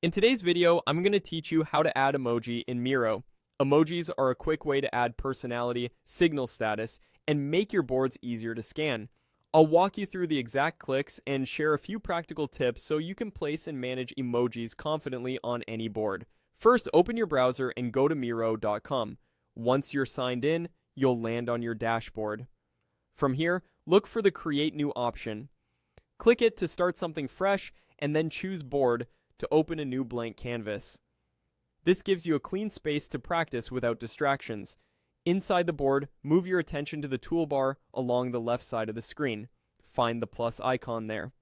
In today's video, I'm going to teach you how to add emoji in Miro. Emojis are a quick way to add personality, signal status, and make your boards easier to scan. I'll walk you through the exact clicks and share a few practical tips so you can place and manage emojis confidently on any board. First, open your browser and go to Miro.com. Once you're signed in, you'll land on your dashboard. From here, look for the Create New option. Click it to start something fresh, and then choose Board to open a new blank canvas. This gives you a clean space to practice without distractions. Inside the board, move your attention to the toolbar along the left side of the screen. Find the plus icon there.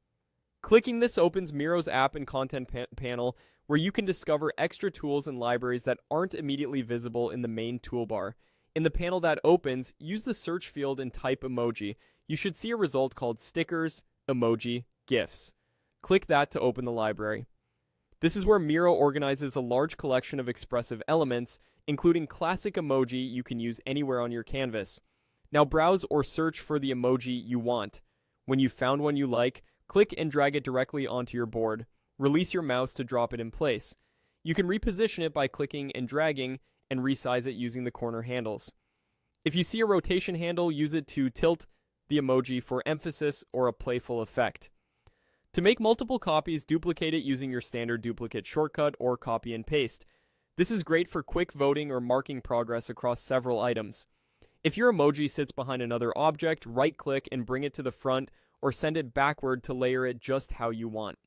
Clicking this opens Miro's app and content panel, where you can discover extra tools and libraries that aren't immediately visible in the main toolbar. In the panel that opens, use the search field and type emoji. You should see a result called Stickers, Emoji, GIFs. Click that to open the library. This is where Miro organizes a large collection of expressive elements, including classic emoji you can use anywhere on your canvas. Now browse or search for the emoji you want. When you've found one you like, click and drag it directly onto your board. Release your mouse to drop it in place. You can reposition it by clicking and dragging and resize it using the corner handles. If you see a rotation handle, use it to tilt the emoji for emphasis or a playful effect. To make multiple copies, duplicate it using your standard duplicate shortcut or copy and paste. This is great for quick voting or marking progress across several items. If your emoji sits behind another object, right-click and bring it to the front or send it backward to layer it just how you want.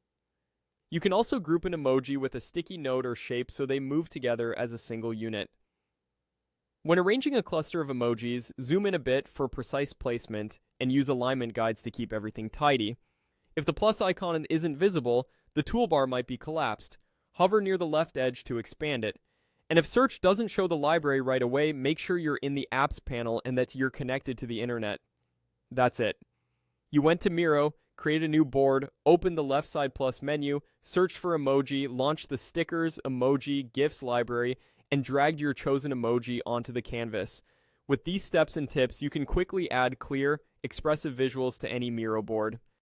You can also group an emoji with a sticky note or shape so they move together as a single unit. When arranging a cluster of emojis, zoom in a bit for precise placement and use alignment guides to keep everything tidy. If the plus icon isn't visible, the toolbar might be collapsed. Hover near the left edge to expand it. And if search doesn't show the library right away, make sure you're in the apps panel and that you're connected to the internet. That's it. You went to Miro, create a new board, open the left side plus menu, searched for emoji, launched the Stickers, Emoji, GIFs library, and dragged your chosen emoji onto the canvas. With these steps and tips, you can quickly add clear, expressive visuals to any Miro board.